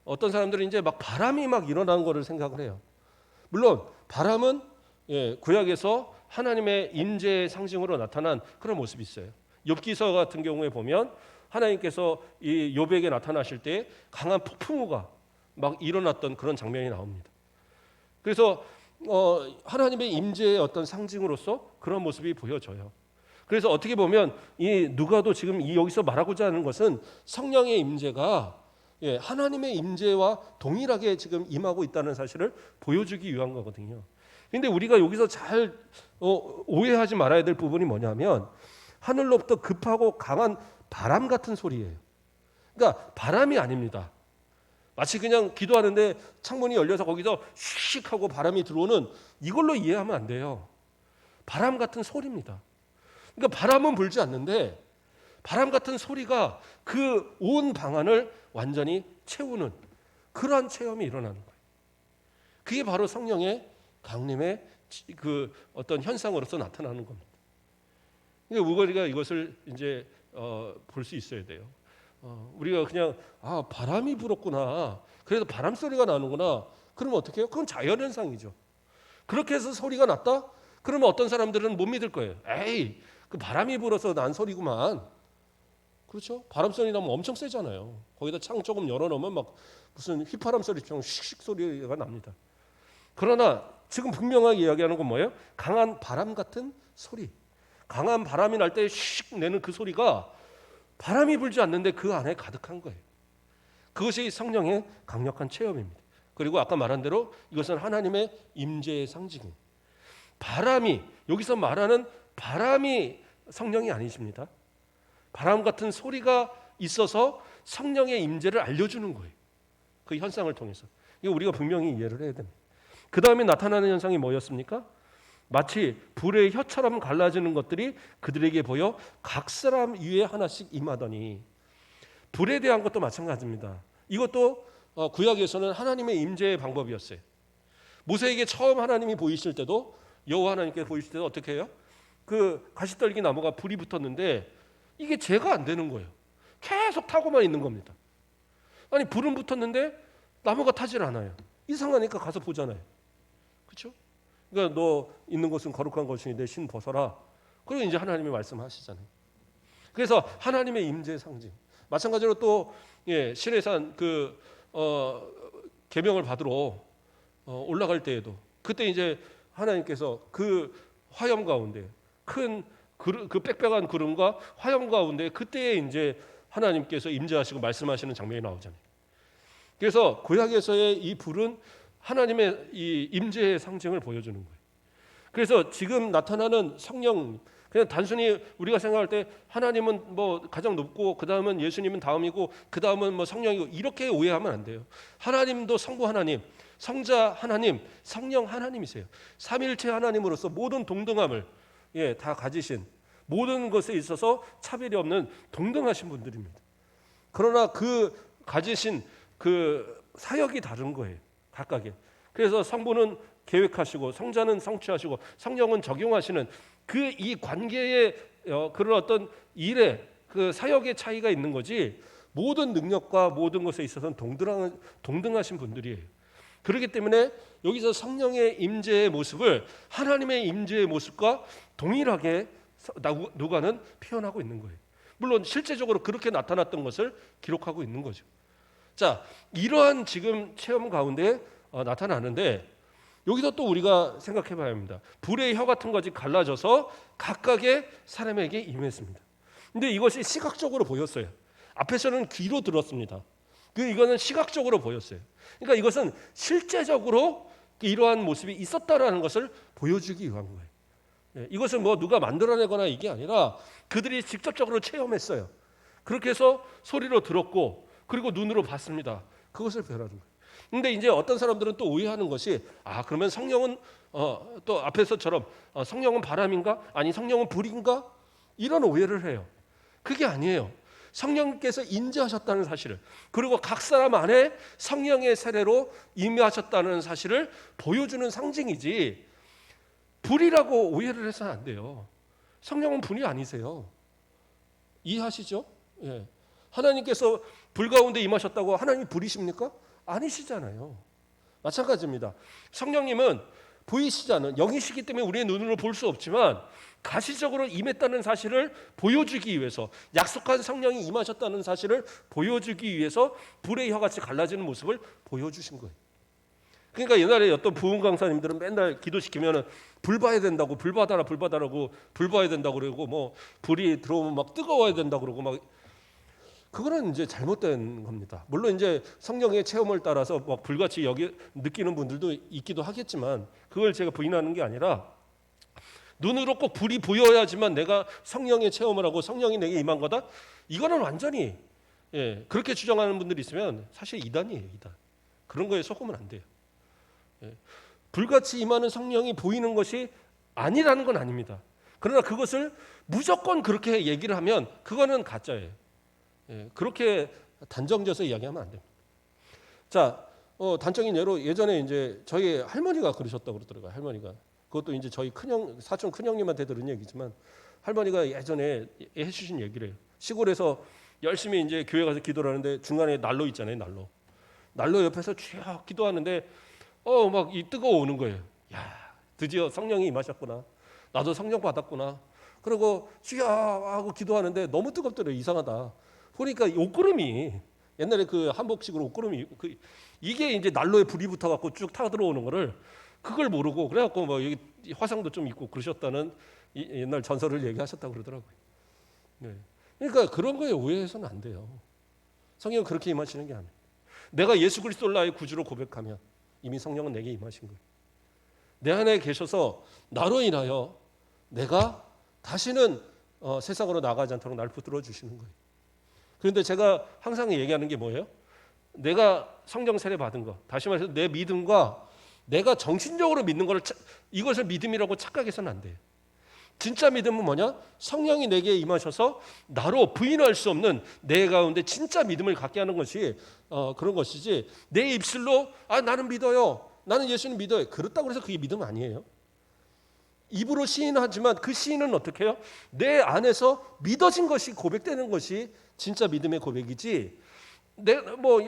Speaker 1: 어떤 사람들은 이제 막 바람이 막 일어나는 거를 생각을 해요. 물론 바람은 구약에서 하나님의 임재의 상징으로 나타난 그런 모습이 있어요. 욥기서 같은 경우에 보면 하나님께서 이 욥에게 나타나실 때 강한 폭풍우가 막 일어났던 그런 장면이 나옵니다. 그래서 하나님의 임재의 어떤 상징으로서 그런 모습이 보여져요. 그래서 어떻게 보면 이 누가도 지금 여기서 말하고자 하는 것은 성령의 임재가 하나님의 임재와 동일하게 지금 임하고 있다는 사실을 보여주기 위한 거거든요. 그런데 우리가 여기서 잘 오해하지 말아야 될 부분이 뭐냐면 하늘로부터 급하고 강한 바람 같은 소리예요. 그러니까 바람이 아닙니다. 마치 그냥 기도하는데 창문이 열려서 거기서 휙 하고 바람이 들어오는 이걸로 이해하면 안 돼요. 바람 같은 소리입니다. 그러니까 바람은 불지 않는데 바람 같은 소리가 그 온 방안을 완전히 채우는 그러한 체험이 일어나는 거예요. 그게 바로 성령의 강림의 그 어떤 현상으로서 나타나는 겁니다. 그러니까 우리가 이것을 이제 볼 수 있어야 돼요. 우리가 그냥 바람이 불었구나. 그래서 바람 소리가 나는구나. 그러면 어떻게 해요? 그건 자연현상이죠. 그렇게 해서 소리가 났다? 그러면 어떤 사람들은 못 믿을 거예요. 에이, 그 바람이 불어서 난 소리구만. 그렇죠? 바람 소리 나면 엄청 세잖아요. 거기다 창 조금 열어놓으면 막 무슨 휘파람 소리처럼 씩씩 소리가 납니다. 그러나 지금 분명하게 이야기하는 건 뭐예요? 강한 바람 같은 소리. 강한 바람이 날 때 씩 내는 그 소리가 바람이 불지 않는데 그 안에 가득한 거예요. 그것이 성령의 강력한 체험입니다. 그리고 아까 말한 대로 이것은 하나님의 임재의 상징이에요. 바람이 여기서 말하는 바람이 성령이 아니십니다. 바람 같은 소리가 있어서 성령의 임재를 알려주는 거예요. 그 현상을 통해서. 이거 우리가 분명히 이해를 해야 됩니다. 그 다음에 나타나는 현상이 뭐였습니까? 마치 불의 혀처럼 갈라지는 것들이 그들에게 보여 각 사람 위에 하나씩 임하더니 불에 대한 것도 마찬가지입니다. 이것도 구약에서는 하나님의 임재의 방법이었어요. 모세에게 처음 하나님이 보이실 때도 여호와 하나님께 보이실 때도 어떻게 해요? 그 가시떨기 나무가 불이 붙었는데 이게 제가 안 되는 거예요. 계속 타고만 있는 겁니다. 아니 불은 붙었는데 나무가 타질 않아요. 이상하니까 가서 보잖아요. 그렇죠? 그러니까 너 있는 곳은 거룩한 것이니 내 신 벗어라. 그리고 이제 하나님이 말씀하시잖아요. 그래서 하나님의 임재 상징. 마찬가지로 또 시내산 그 계명을 받으러 올라갈 때에도 그때 이제 하나님께서 그 화염 가운데 큰 그 빽빽한 구름과 화염 가운데 그때에 이제 하나님께서 임재하시고 말씀하시는 장면이 나오잖아요. 그래서 구약에서의 이 불은 하나님의 이 임재의 상징을 보여주는 거예요. 그래서 지금 나타나는 성령 그냥 단순히 우리가 생각할 때 하나님은 뭐 가장 높고 그 다음은 예수님은 다음이고 그 다음은 뭐 성령이고 이렇게 오해하면 안 돼요. 하나님도 성부 하나님, 성자 하나님, 성령 하나님이세요. 삼일체 하나님으로서 모든 동등함을 다 가지신 모든 것에 있어서 차별이 없는 동등하신 분들입니다. 그러나 그 가지신 그 사역이 다른 거예요. 각각의. 그래서 성부는 계획하시고 성자는 성취하시고 성령은 적용하시는 그 이 관계의 그런 어떤 일의 그 사역의 차이가 있는 거지 모든 능력과 모든 것에 있어서는 동등하신 분들이에요. 그렇기 때문에 여기서 성령의 임재의 모습을 하나님의 임재의 모습과 동일하게 누가는 표현하고 있는 거예요. 물론 실제적으로 그렇게 나타났던 것을 기록하고 있는 거죠. 자, 이러한 지금 체험 가운데 나타나는데 여기서 또 우리가 생각해 봐야 합니다. 불의 혀 같은 것이 갈라져서 각각의 사람에게 임했습니다. 근데 이것이 시각적으로 보였어요. 앞에서는 귀로 들었습니다. 이거는 시각적으로 보였어요. 그러니까 이것은 실제적으로 이러한 모습이 있었다라는 것을 보여주기 위한 거예요. 이것은 뭐 누가 만들어내거나 이게 아니라 그들이 직접적으로 체험했어요. 그렇게 해서 소리로 들었고 그리고 눈으로 봤습니다. 그것을 표현하는 거예요. 근데 이제 어떤 사람들은 또 오해하는 것이 그러면 성령은 또 앞에서처럼 성령은 바람인가? 아니 성령은 불인가? 이런 오해를 해요. 그게 아니에요. 성령께서 인재하셨다는 사실을 그리고 각 사람 안에 성령의 세례로 임하셨다는 사실을 보여주는 상징이지 불이라고 오해를 해서는 안 돼요. 성령은 불이 아니세요. 이해하시죠? 예. 하나님께서 불 가운데 임하셨다고 하나님이 불이십니까? 아니시잖아요. 마찬가지입니다. 성령님은 보이시지 않은 영이시기 때문에 우리의 눈으로 볼 수 없지만 가시적으로 임했다는 사실을 보여주기 위해서 약속한 성령이 임하셨다는 사실을 보여주기 위해서 불의 혀같이 갈라지는 모습을 보여주신 거예요. 그러니까 옛날에 어떤 부흥 강사님들은 맨날 기도시키면 불 봐야 된다고 불 받아라고 불 봐야 된다고 그러고 뭐 불이 들어오면 막 뜨거워야 된다고 그러고 막 그거는 이제 잘못된 겁니다. 물론 이제 성령의 체험을 따라서 막 불같이 느끼는 분들도 있기도 하겠지만 그걸 제가 부인하는 게 아니라 눈으로 꼭 불이 보여야지만 내가 성령의 체험을 하고 성령이 내게 임한 거다. 이거는 완전히 그렇게 주장하는 분들이 있으면 사실 이단이에요. 이단. 그런 거에 속으면 안 돼요. 불같이 임하는 성령이 보이는 것이 아니라는 건 아닙니다. 그러나 그것을 무조건 그렇게 얘기를 하면 그거는 가짜예요. 그렇게 단정져서 이야기하면 안 됩니다. 자, 단적인 예로 예전에 이제 저희 할머니가 그러셨다고 그러더라고요. 할머니가 그것도 이제 저희 사촌 큰형님한테 들은 얘기지만 할머니가 예전에 해주신 얘기래요. 시골에서 열심히 이제 교회 가서 기도를 하는데 중간에 난로 있잖아요. 난로 옆에서 쭉 기도하는데 막 이 뜨거워 오는 거예요. 야, 드디어 성령이 임하셨구나. 나도 성령 받았구나. 그리고 주여 하고 기도하는데 너무 뜨겁더래요. 이상하다. 보니까 옷구름이 옛날에 그 한복식으로 옷구름이 이게 이제 난로에 불이 붙어갖고 쭉 타 들어오는 거를 그걸 모르고 그래갖고 뭐 여기 화상도 좀 있고 그러셨다는 옛날 전설을 얘기하셨다고 그러더라고요. 네. 그러니까 그런 거에 오해해서는 안 돼요. 성령은 그렇게 임하시는 게 아니에요. 내가 예수 그리스도를 나의 구주로 고백하면 이미 성령은 내게 임하신 거예요. 내 안에 계셔서 나로 인하여 내가 다시는 세상으로 나가지 않도록 날 붙들어 주시는 거예요. 그런데 제가 항상 얘기하는 게 뭐예요? 내가 성령 세례 받은 거, 다시 말해서 내 믿음과 내가 정신적으로 믿는 거를 이것을 믿음이라고 착각해서는 안 돼요. 진짜 믿음은 뭐냐? 성령이 내게 임하셔서 나로 부인할 수 없는 내 가운데 진짜 믿음을 갖게 하는 것이 그런 것이지 내 입술로 나는 믿어요. 나는 예수님 믿어요. 그렇다고 해서 그게 믿음 아니에요. 입으로 시인하지만 그 시인은 어떻게 해요? 내 안에서 믿어진 것이 고백되는 것이 진짜 믿음의 고백이지 내가 뭐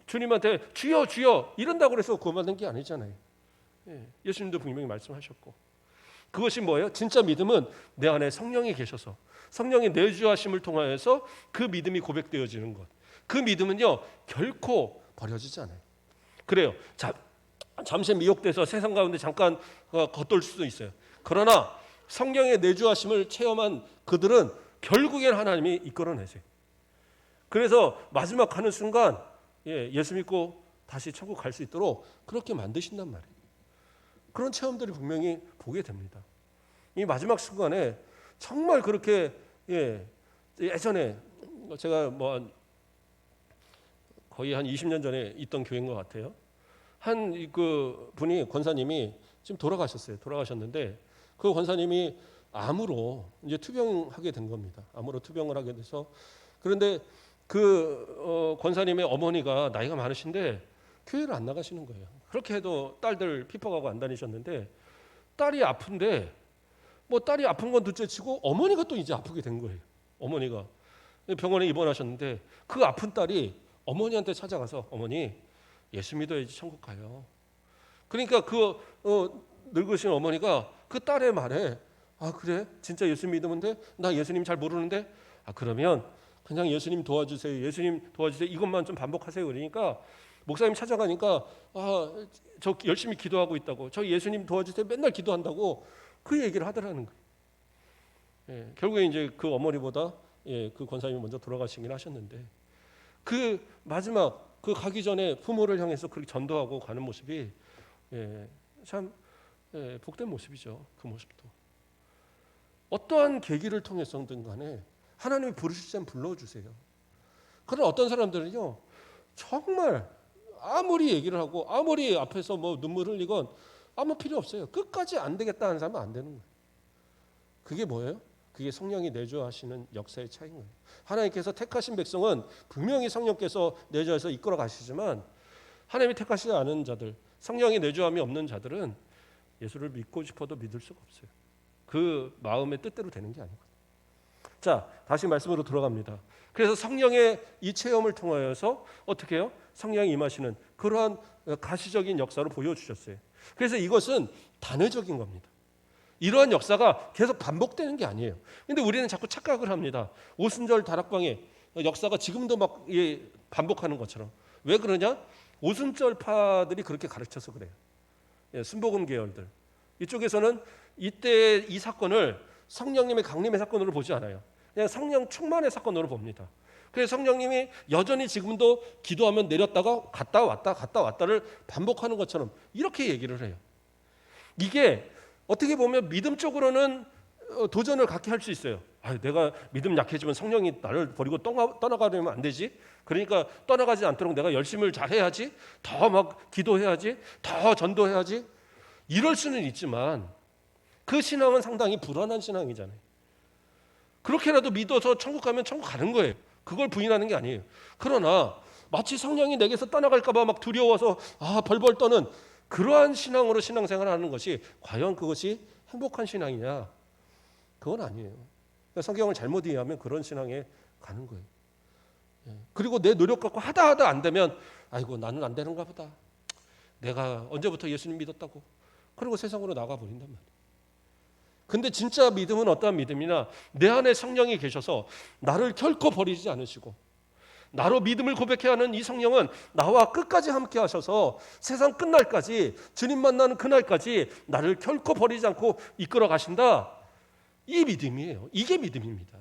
Speaker 1: 주님한테 주여 주여 이런다고 해서 구원받는 게 아니잖아요. 예수님도 분명히 말씀하셨고 그것이 뭐예요? 진짜 믿음은 내 안에 성령이 계셔서 성령이 내주하심을 통하여서 그 믿음이 고백되어지는 것. 그 믿음은요 결코 버려지지 않아요. 그래요. 잠시 미혹돼서 세상 가운데 잠깐 겉돌 수도 있어요. 그러나 성령의 내주하심을 체험한 그들은 결국엔 하나님이 이끌어내세요. 그래서 마지막 가는 순간 예수 믿고 다시 천국 갈 수 있도록 그렇게 만드신단 말이에요. 그런 체험들이 분명히 보게 됩니다. 이 마지막 순간에 정말 그렇게 예전에 제가 뭐 거의 한 20년 전에 있던 교회인 것 같아요. 한 그 분이 권사님이 지금 돌아가셨는데 그 권사님이 암으로 이제 투병하게 된 겁니다. 암으로 투병을 하게 돼서 그런데 그 권사님의 어머니가 나이가 많으신데 교회를 안 나가시는 거예요. 그렇게 해도 딸들 피폭하고 안 다니셨는데 딸이 아픈데 뭐 딸이 아픈 건 둘째치고 어머니가 또 이제 아프게 된 거예요. 어머니가 병원에 입원하셨는데 그 아픈 딸이 어머니한테 찾아가서 어머니 예수 믿어야지 천국 가요. 그러니까 그 늙으신 어머니가 그 딸의 말에 아 그래? 진짜 예수 믿으면 돼? 나 예수님 잘 모르는데? 아 그러면 그냥 예수님 도와주세요. 예수님 도와주세요. 이것만 좀 반복하세요. 그러니까 목사님 찾아가니까 아 저 열심히 기도하고 있다고. 저 예수님 도와주세요. 맨날 기도한다고 그 얘기를 하더라는 거예요. 예, 결국에 이제 그 어머니보다 그 권사님이 먼저 돌아가시긴 하셨는데 그 마지막 그 가기 전에 부모를 향해서 그렇게 전도하고 가는 모습이 참 복된 모습이죠. 그 모습도 어떠한 계기를 통해서든 간에 하나님이 부르실 때 불러주세요. 그러나 어떤 사람들은요 정말 아무리 얘기를 하고 아무리 앞에서 뭐 눈물 흘리건 아무 필요 없어요. 끝까지 안 되겠다 하는 사람은 안 되는 거예요. 그게 뭐예요? 그게 성령이 내주하시는 역사의 차이인 거예요. 하나님께서 택하신 백성은 분명히 성령께서 내주해서 이끌어 가시지만 하나님이 택하시지 않은 자들, 성령이 내주함이 없는 자들은 예수를 믿고 싶어도 믿을 수가 없어요. 그 마음의 뜻대로 되는 게 아니거든요. 자, 다시 말씀으로 들어갑니다. 그래서 성령의 이 체험을 통하여서 어떻게 해요? 성령이 임하시는 그러한 가시적인 역사로 보여주셨어요. 그래서 이것은 단회적인 겁니다. 이러한 역사가 계속 반복되는 게 아니에요. 근데 우리는 자꾸 착각을 합니다. 오순절 다락방의 역사가 지금도 막 반복하는 것처럼. 왜 그러냐? 오순절파들이 그렇게 가르쳐서 그래요. 순복음 계열들. 이쪽에서는 이때 이 사건을 성령님의 강림의 사건으로 보지 않아요. 그냥 성령 충만의 사건으로 봅니다. 그래서 성령님이 여전히 지금도 기도하면 내렸다가 갔다 왔다를 반복하는 것처럼 이렇게 얘기를 해요. 이게 어떻게 보면 믿음적으로는 도전을 갖게 할 수 있어요. 내가 믿음 약해지면 성령이 나를 버리고 떠나가려면 안 되지. 그러니까 떠나가지 않도록 내가 열심을 잘해야지. 더 막 기도해야지. 더 전도해야지. 이럴 수는 있지만 그 신앙은 상당히 불안한 신앙이잖아요. 그렇게라도 믿어서 천국 가면 천국 가는 거예요. 그걸 부인하는 게 아니에요. 그러나 마치 성령이 내게서 떠나갈까 봐 막 두려워서 벌벌 떠는 그러한 신앙으로 신앙생활을 하는 것이 과연 그것이 행복한 신앙이냐? 그건 아니에요. 그러니까 성경을 잘못 이해하면 그런 신앙에 가는 거예요. 그리고 내 노력 갖고 하다 안 되면 아이고 나는 안 되는가 보다. 내가 언제부터 예수님 믿었다고. 그리고 세상으로 나가버린단 말이에요. 근데 진짜 믿음은 어떠한 믿음이냐? 내 안에 성령이 계셔서 나를 결코 버리지 않으시고 나로 믿음을 고백해야 하는 이 성령은 나와 끝까지 함께 하셔서 세상 끝날까지 주님 만나는 그날까지 나를 결코 버리지 않고 이끌어 가신다. 이 믿음이에요. 이게 믿음입니다.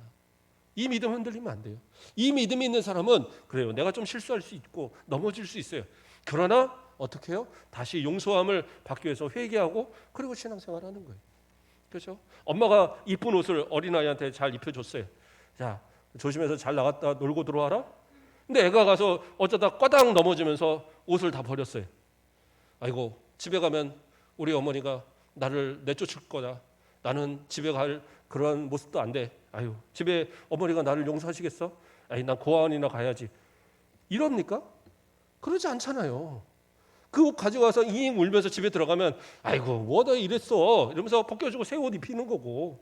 Speaker 1: 이 믿음 흔들리면 안 돼요. 이 믿음이 있는 사람은 그래요. 내가 좀 실수할 수 있고 넘어질 수 있어요. 그러나 어떻게 해요? 다시 용서함을 받기 위해서 회개하고 그리고 신앙생활하는 거예요. 그렇죠? 엄마가 이쁜 옷을 어린아이한테 잘 입혀줬어요. 자, 조심해서 잘 나갔다 놀고 들어와라. 근데 애가 가서 어쩌다 꽈당 넘어지면서 옷을 다 버렸어요. 아이고 집에 가면 우리 어머니가 나를 내쫓을 거다. 나는 집에 갈 그런 모습도 안 돼. 아유 집에 어머니가 나를 용서하시겠어? 난 고아원이나 가야지. 이럽니까? 그러지 않잖아요. 그 옷 가져가서 잉 울면서 집에 들어가면 아이고 뭐다 이랬어 이러면서 벗겨주고 새 옷 입히는 거고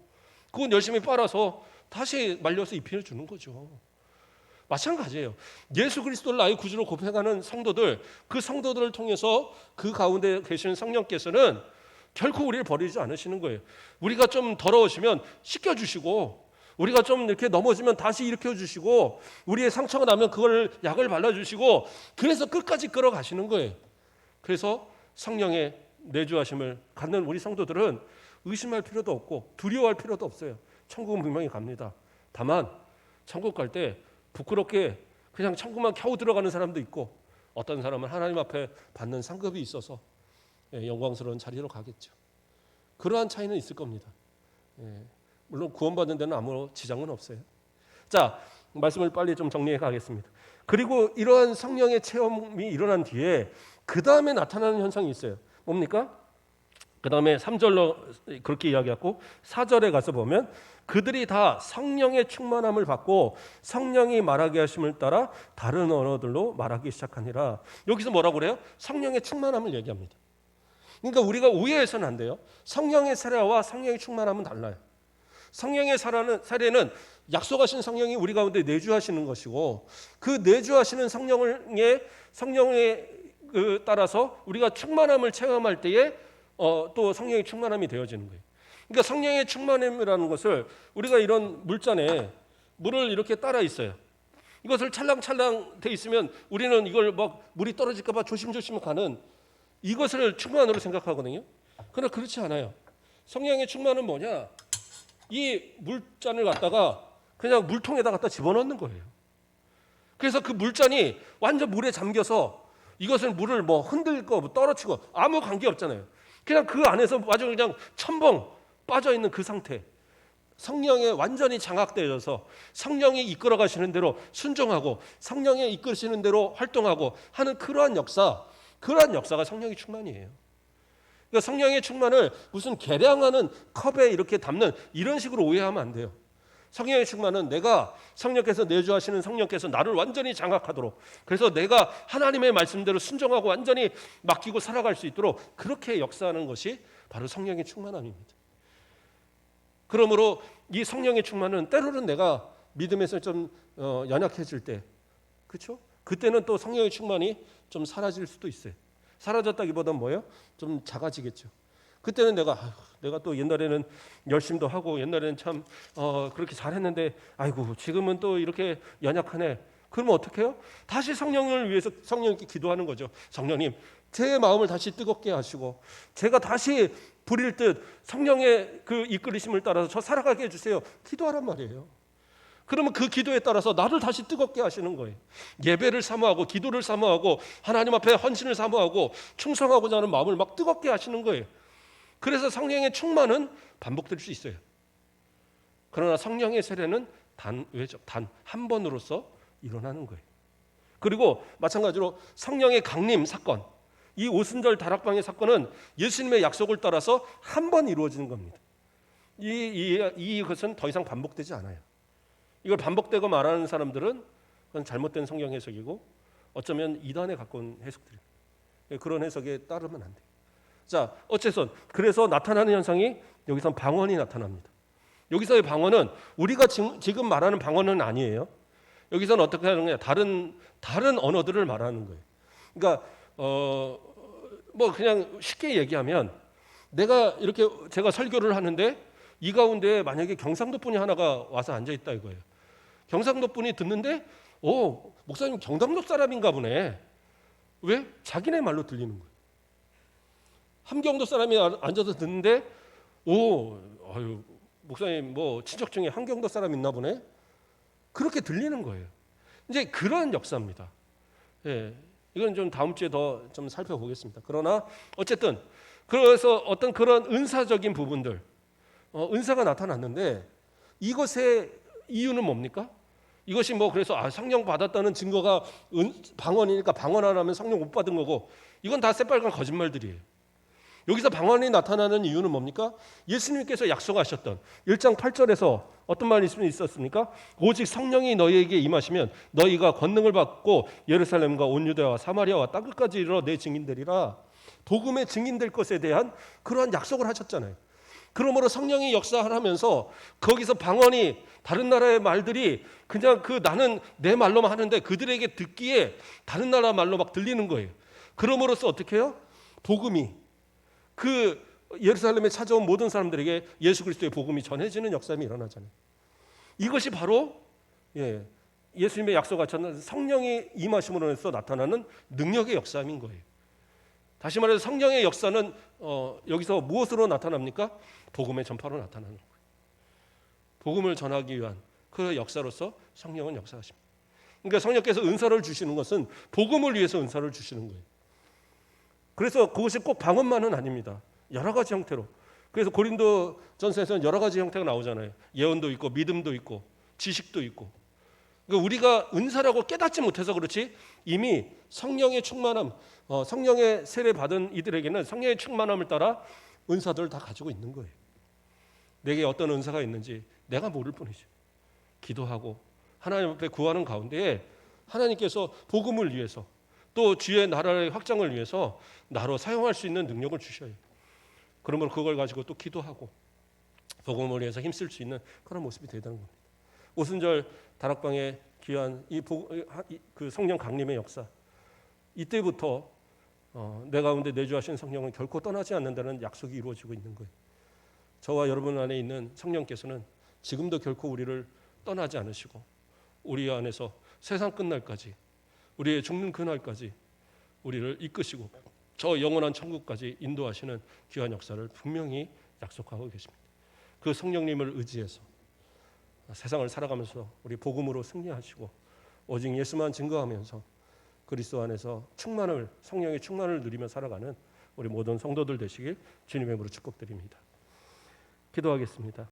Speaker 1: 그건 열심히 빨아서 다시 말려서 입혀주는 거죠. 마찬가지예요. 예수 그리스도를 나의 구주로 고백하는 성도들, 그 성도들을 통해서 그 가운데 계시는 성령께서는 결코 우리를 버리지 않으시는 거예요. 우리가 좀 더러우시면 씻겨주시고 우리가 좀 이렇게 넘어지면 다시 일으켜주시고 우리의 상처가 나면 그걸 약을 발라주시고 그래서 끝까지 끌어가시는 거예요. 그래서 성령의 내주하심을 갖는 우리 성도들은 의심할 필요도 없고 두려워할 필요도 없어요. 천국은 분명히 갑니다. 다만 천국 갈 때 부끄럽게 그냥 천국만 겨우 들어가는 사람도 있고 어떤 사람은 하나님 앞에 받는 상급이 있어서 영광스러운 자리로 가겠죠. 그러한 차이는 있을 겁니다. 물론 구원받는 데는 아무 지장은 없어요. 자, 말씀을 빨리 좀 정리해 가겠습니다. 그리고 이러한 성령의 체험이 일어난 뒤에 그 다음에 나타나는 현상이 있어요. 뭡니까? 그 다음에 3절로 그렇게 이야기하고 4절에 가서 보면 그들이 다 성령의 충만함을 받고 성령이 말하게 하심을 따라 다른 언어들로 말하기 시작하니라. 여기서 뭐라고 그래요? 성령의 충만함을 얘기합니다. 그러니까 우리가 오해해서는 안 돼요. 성령의 세례와 성령의 충만함은 달라요. 성령의 세례는 약속하신 성령이 우리 가운데 내주하시는 것이고, 그 내주하시는 성령에 따라서 우리가 충만함을 체험할 때에 또 성령의 충만함이 되어지는 거예요. 그러니까 성령의 충만함이라는 것을 우리가 이런 물잔에 물을 이렇게 따라 있어요. 이것을 찰랑찰랑 돼 있으면 우리는 이걸 막 물이 떨어질까 봐 조심조심 가는 이것을 충만으로 생각하거든요. 그러나 그렇지 않아요. 성령의 충만은 뭐냐? 이 물잔을 갖다가 그냥 물통에다 갖다 집어넣는 거예요. 그래서 그 물잔이 완전 물에 잠겨서 이것을 물을 뭐 흔들고 뭐 떨어지고 아무 관계 없잖아요. 그냥 그 안에서 아주 그냥 첨벙 빠져 있는 그 상태. 성령에 완전히 장악되어서 성령이 이끌어 가시는 대로 순종하고 성령이 이끄시는 대로 활동하고 하는 그러한 역사가 성령의 충만이에요. 그러니까 성령의 충만을 무슨 계량하는 컵에 이렇게 담는 이런 식으로 오해하면 안 돼요. 성령의 충만은 내가 성령께서 내주하시는 성령께서 나를 완전히 장악하도록, 그래서 내가 하나님의 말씀대로 순종하고 완전히 맡기고 살아갈 수 있도록 그렇게 역사하는 것이 바로 성령의 충만함입니다. 그러므로 이 성령의 충만은 때로는 내가 믿음에서 좀 연약해질 때, 그렇죠? 그때는 또 성령의 충만이 좀 사라질 수도 있어요. 사라졌다기보다는 뭐예요? 좀 작아지겠죠. 그때는 내가 또 옛날에는 열심도 하고 옛날에는 참 그렇게 잘했는데 아이고 지금은 또 이렇게 연약하네. 그러면 어떻게 해요? 다시 성령을 위해서 성령님께 기도하는 거죠. 성령님, 제 마음을 다시 뜨겁게 하시고 제가 다시 불일 듯 성령의 그 이끌으심을 따라서 저 살아가게 해주세요. 기도하란 말이에요. 그러면 그 기도에 따라서 나를 다시 뜨겁게 하시는 거예요. 예배를 사모하고 기도를 사모하고 하나님 앞에 헌신을 사모하고 충성하고자 하는 마음을 막 뜨겁게 하시는 거예요. 그래서 성령의 충만은 반복될 수 있어요. 그러나 성령의 세례는 단 한 번으로서 일어나는 거예요. 그리고 마찬가지로 성령의 강림 사건, 이 오순절 다락방의 사건은 예수님의 약속을 따라서 한 번 이루어지는 겁니다. 이것은 더 이상 반복되지 않아요. 이걸 반복되고 말하는 사람들은 그건 잘못된 성경 해석이고 어쩌면 이단에 가까운 해석들입니다. 그런 해석에 따르면 안 돼요. 자, 어째선 그래서 나타나는 현상이 여기서 방언이 나타납니다. 여기서의 방언은 우리가 지금 말하는 방언은 아니에요. 여기서는 어떻게 하는 거냐? 다른 언어들을 말하는 거예요. 그러니까 뭐 그냥 쉽게 얘기하면 제가 설교를 하는데 이 가운데 만약에 경상도 분이 하나가 와서 앉아 있다 이거예요. 경상도 분이 듣는데 목사님 경상도 사람인가 보네. 왜? 자기네 말로 들리는 거예요. 함경도 사람이 앉아서 듣는데 목사님 뭐 친척 중에 함경도 사람 있나 보네. 그렇게 들리는 거예요. 이제 그런 역사입니다. 예, 이건 좀 다음 주에 더 좀 살펴보겠습니다. 그러나 어쨌든 그래서 어떤 그런 은사적인 부분들, 은사가 나타났는데 이것의 이유는 뭡니까? 이것이 뭐 그래서 성령 받았다는 증거가 방언이니까 방언 안 하면 성령 못 받은 거고, 이건 다 새빨간 거짓말들이에요. 여기서 방언이 나타나는 이유는 뭡니까? 예수님께서 약속하셨던 1장 8절에서 어떤 말씀이 있었습니까? 오직 성령이 너희에게 임하시면 너희가 권능을 받고 예루살렘과 온 유대와 사마리아와 땅 끝까지 이르러 내 증인되리라. 복음의 증인될 것에 대한 그러한 약속을 하셨잖아요. 그러므로 성령이 역사하면서 거기서 방언이, 다른 나라의 말들이 그냥 나는 내 말로만 하는데 그들에게 듣기에 다른 나라 말로 막 들리는 거예요. 그러므로써 어떻게 해요? 복음이 예루살렘에 찾아온 모든 사람들에게 예수 그리스도의 복음이 전해지는 역사가 일어나잖아요. 이것이 바로 예수님의 약속하셨던 성령이 임하심으로 해서 나타나는 능력의 역사인 거예요. 다시 말해서 성령의 역사는 여기서 무엇으로 나타납니까? 복음의 전파로 나타나는 거예요. 복음을 전하기 위한 그 역사로서 성령은 역사하십니다. 그러니까 성령께서 은사를 주시는 것은 복음을 위해서 은사를 주시는 거예요. 그래서 그것이 꼭 방언만은 아닙니다. 여러 가지 형태로. 그래서 고린도전서에서는 여러 가지 형태가 나오잖아요. 예언도 있고 믿음도 있고 지식도 있고. 그러니까 우리가 은사라고 깨닫지 못해서 그렇지 이미 성령의 충만함, 성령의 세례 받은 이들에게는 성령의 충만함을 따라 은사들을 다 가지고 있는 거예요. 내게 어떤 은사가 있는지 내가 모를 뿐이죠. 기도하고 하나님 앞에 구하는 가운데에 하나님께서 복음을 위해서 또 주의 나라의 확장을 위해서 나로 사용할 수 있는 능력을 주셔요. 그러므로 그걸 가지고 또 기도하고 복음을 위해서 힘쓸 수 있는 그런 모습이 되다는 겁니다. 오순절 다락방에 귀한 그 성령 강림의 역사, 이때부터 내 가운데 내주하신 성령은 결코 떠나지 않는다는 약속이 이루어지고 있는 거예요. 저와 여러분 안에 있는 성령께서는 지금도 결코 우리를 떠나지 않으시고 우리 안에서 세상 끝날까지, 우리의 죽는 그날까지 우리를 이끄시고 저 영원한 천국까지 인도하시는 귀한 역사를 분명히 약속하고 계십니다. 그 성령님을 의지해서 세상을 살아가면서 우리 복음으로 승리하시고 오직 예수만 증거하면서 그리스도 안에서 성령의 충만을 누리며 살아가는 우리 모든 성도들 되시길 주님의 이름으로 축복드립니다. 기도하겠습니다.